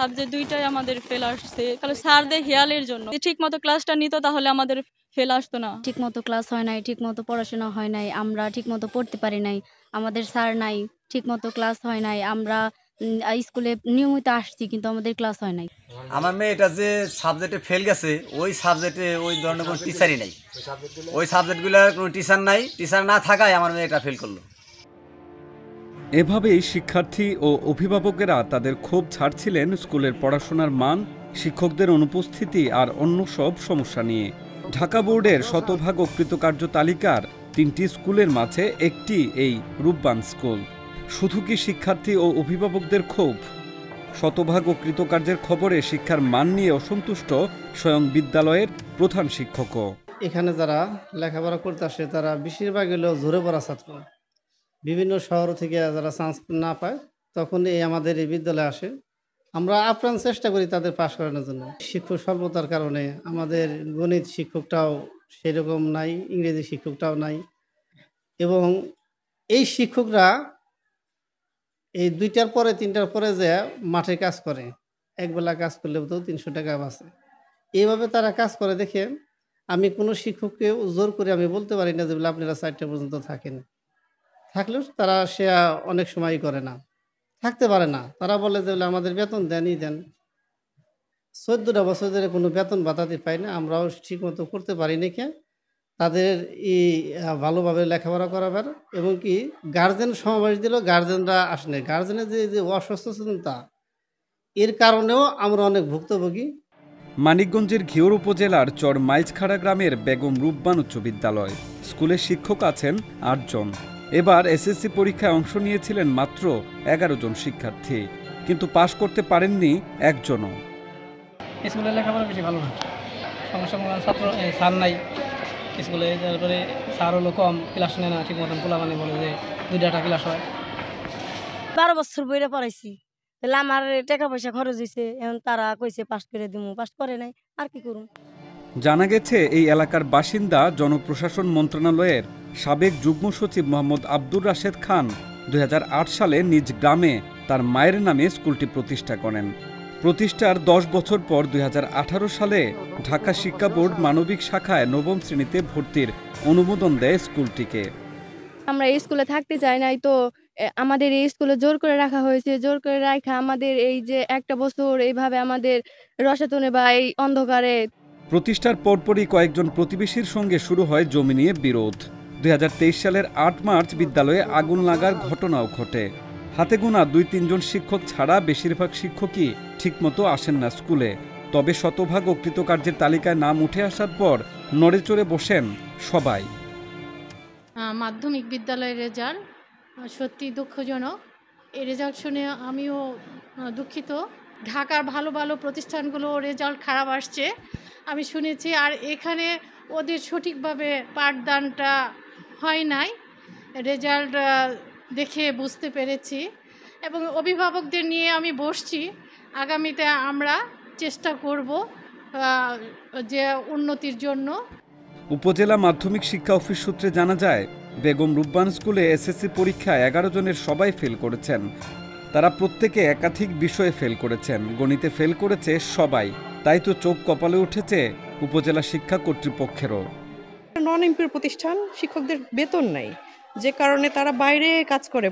Subject ২ টাই আমাদের fail আসছে। তাহলে স্যারদের হেয়ালের জন্য। যদি ঠিকমতো ক্লাসটা নিত তাহলে আমাদের ফেল আসতো না। ঠিকমতো ক্লাস হয় নাই, ঠিকমতো পড়াশোনা হয় নাই, আমরা ঠিকমতো পড়তে পারি নাই। আমাদের স্যার নাই, ঠিকমতো ক্লাস হয় নাই। আমরা স্কুলে নিয়মিত আসছি কিন্তু আমাদের ক্লাস হয় নাই। আমার মেয়েটা যে সাবজেক্টে ফেল গেছে ওই সাবজেক্টে ওই ধরনের কোনো টিচারই নেই। ওই সাবজেক্টগুলোর কোনো টিচার নাই, টিচার না থাকায় আমার মেয়েটা ফেল করলো। এভাবেই শিক্ষার্থী ও অভিভাবকেরা তাদের ক্ষোভ ছাড়ছিলেন স্কুলের পড়াশোনার মান, শিক্ষকদের অনুপস্থিতি আর অন্য সব সমস্যা নিয়ে। ঢাকা বোর্ডের শতভাগ অকৃতকার্য তালিকার ৩টি স্কুলের মাঝে একটি এই রূপবান স্কুল। শুধু কি শিক্ষার্থী ও অভিভাবকদের ক্ষোভ? শতভাগ অকৃতকার্যের খবরে শিক্ষার মান নিয়ে অসন্তুষ্ট স্বয়ং বিদ্যালয়ের প্রধান শিক্ষকও। এখানে যারা লেখাপড়া করতে আসে তারা বেশিরভাগ হলো ঝরে পড়া ছাত্র। বিভিন্ন শহর থেকে যারা চান্স না পায় তখন আমাদের এই বিদ্যালয়ে আসে। আমরা আপ্রাণ চেষ্টা করি তাদের পাশ করানোর জন্য। শিক্ষক স্বল্পতার কারণে আমাদের গণিত শিক্ষকটাও সেরকম নাই, ইংরেজি শিক্ষকটাও নাই এবং এই শিক্ষকরা এই ২টার পরে ৩টার পরে যে মাঠে কাজ করে, একবেলা কাজ করলেও তো ৩০০ টাকা বাঁচে। এইভাবে তারা কাজ করে দেখে আমি কোনো শিক্ষককে জোর করে আমি বলতে পারি না যে বলে আপনারা ৪টা পর্যন্ত থাকেন। থাকলেও তারা সে অনেক সময়ই করে না, থাকতে পারে না। তারা বলে যে বলে আমাদের বেতন দেনই দেন। ১৪টা বছর ধরে কোনো বেতন ভাতাতে পাই না, আমরাও ঠিকমতো করতে পারি না কে তাদের এই ভালোভাবে লেখাপড়া করাবার এবং কি গার্জেন সমাবেশ দিলেও গার্জেনরা আসে না। গার্জেনের যে অসচেতনতা এর কারণেও আমরা অনেক ভুক্তভোগী। মানিকগঞ্জের ঘিওর উপজেলার চর মাইজখাড়া গ্রামের বেগম রূপবান উচ্চ বিদ্যালয়। স্কুলের শিক্ষক আছেন ৮ জন। এবার এসএসসি পরীক্ষায় অংশ নিয়েছিলেন মাত্র ১১ জন শিক্ষার্থী, কিন্তু পাশ করতে পারেননি একজনও। স্কুলে লেখাপড়া বেশি ভালো না, সমস্যা ছাত্র স্যার নাই স্কুলে, তারপরে স্যার হলো কম, ক্লাস নেয় না ঠিক মতন। পোলাপানি বলে যে ২টা ক্লাস হয়। ১২ বছর বইরে পড়াইছি, তাহলে আমার টাকা পয়সা খরচ হয়েছে, এখন তারা কইছে পাস করে দিমু, পাস করে নাই, আর কি করুম। জানা গেছে এই এলাকার বাসিন্দা জনপ্রশাসন মন্ত্রণালয়ের সাবেক যুগ্ম সচিব মোহাম্মদ আব্দুর রাশেদ খান ২০০৮ সালে নিজ গ্রামে তার মায়ের নামে স্কুলটি প্রতিষ্ঠা করেন। প্রতিষ্ঠার ১০ বছর পর ২০১৮ সালে ঢাকা শিক্ষা বোর্ড মানবিক শাখায় ৯ম শ্রেণীতে ভর্তির অনুমোদন দেয় স্কুলটিকে। আমরা এই স্কুলে থাকতে চাই নাই, তো আমাদের এই স্কুলে জোর করে রাখা হয়েছে। জোর করে রাখা আমাদের এই যে একটা বছর এইভাবে আমাদের রসাতনে বা এই অন্ধকারে। প্রতিষ্ঠার পরপরই কয়েকজন প্রতিবেশীর সঙ্গে শুরু হয় জমি নিয়ে বিরোধ। ২০২৩ সালের ৮ মার্চ বিদ্যালয়ে আগুন লাগার ঘটনাও ঘটে। হাতে গোনা ২-৩ জন শিক্ষক ছাড়া বেশিরভাগ শিক্ষকই ঠিকমতো আসেন না স্কুলে। তবে শতভাগ অকৃতকার্যের তালিকায় নাম উঠে আসার পর নড়েচড়ে বসেন সবাই। মাধ্যমিক বিদ্যালয়ের রেজাল্ট সত্যি দুঃখজনক। এই রেজাল্ট শুনে আমিও দুঃখিত। ঢাকার ভালো ভালো প্রতিষ্ঠানগুলো রেজাল্ট খারাপ আসছে আমি শুনেছি, আর এখানে ওদের সঠিকভাবে পাঠদানটা হয় নাই। রেজাল্ট দেখে বুঝতে পেরেছি এবং অভিভাবকদের নিয়ে আমি বসছি। আগামীতে আমরা চেষ্টা করব যে উন্নতির জন্য। উপজেলা মাধ্যমিক শিক্ষা অফিস সূত্রে জানা যায়, বেগম রূপবান স্কুলে এসএসসি পরীক্ষায় ১১ জনের সবাই ফেল করেছেন। তারা প্রত্যেকে একাধিক বিষয়ে ফেল করেছেন। গণিতে ফেল করেছে সবাই। তাই তো চোখ কপালে উঠেছে উপজেলা শিক্ষা কর্তৃপক্ষেরও। নন এমপির প্রতিষ্ঠান, শিক্ষকদের বেতন নাই, যে কারণে তারা বাইরে কাজ করে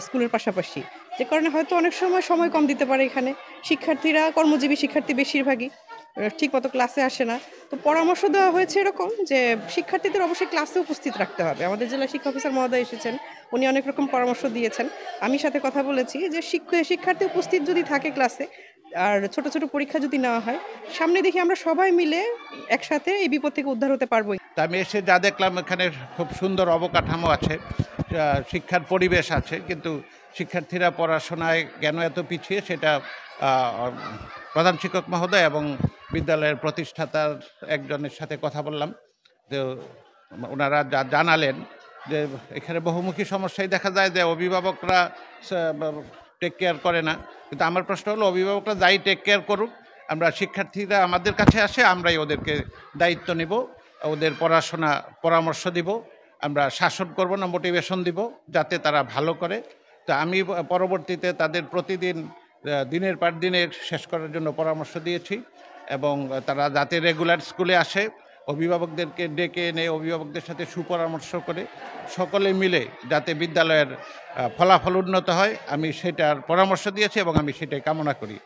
স্কুলের পাশাপাশি, যে কারণে হয়তো অনেক সময় কম দিতে পারে। এখানে শিক্ষার্থীরা কর্মজীবী শিক্ষার্থী বেশিরভাগই ঠিকমতো ক্লাসে আসে না। তো পরামর্শ দেওয়া হয়েছে এরকম যে শিক্ষার্থীদের অবশ্যই ক্লাসে উপস্থিত রাখতে হবে। আমাদের জেলা শিক্ষা অফিসার মহোদয় এসেছেন, উনি অনেক রকম পরামর্শ দিয়েছেন। আমি সাথে কথা বলেছি যে শিক্ষার্থী উপস্থিত যদি থাকে ক্লাসে আর ছোট ছোট পরীক্ষা যদি নেওয়া হয়, সামনে দেখি আমরা সবাই মিলে একসাথে এই বিপদ থেকে উদ্ধার হতে পারবো। তা আমি এসে যা দেখলাম, এখানে খুব সুন্দর অবকাঠামো আছে, শিক্ষার পরিবেশ আছে, কিন্তু শিক্ষার্থীরা পড়াশোনায় কেন এত পিছিয়ে সেটা প্রধান শিক্ষক মহোদয় এবং বিদ্যালয়ের প্রতিষ্ঠাতার একজনের সাথে কথা বললাম, যে ওনারা যা জানালেন যে এখানে বহুমুখী সমস্যাই দেখা যায়, যে অভিভাবকরা টেক কেয়ার করে না। কিন্তু আমার প্রশ্ন হলো, অভিভাবকরা যাই টেক কেয়ার করুক, আমরা শিক্ষার্থীরা আমাদের কাছে আসে, আমরাই ওদেরকে দায়িত্ব নিব, ওদের পড়াশোনা পরামর্শ দিব, আমরা শাসন করব না, মোটিভেশন দিব যাতে তারা ভালো করে। তো আমি পরবর্তীতে তাদের প্রতিদিন দিনের পর দিনে শেষ করার জন্য পরামর্শ দিয়েছি এবং তারা যাতে রেগুলার স্কুলে আসে, অভিভাবকদেরকে ডেকে এনে অভিভাবকদের সাথে সুপরামর্শ করে সকলে মিলে যাতে বিদ্যালয়ের ফলাফল উন্নত হয়, আমি সেটার পরামর্শ দিয়েছি এবং আমি সেটাই কামনা করি।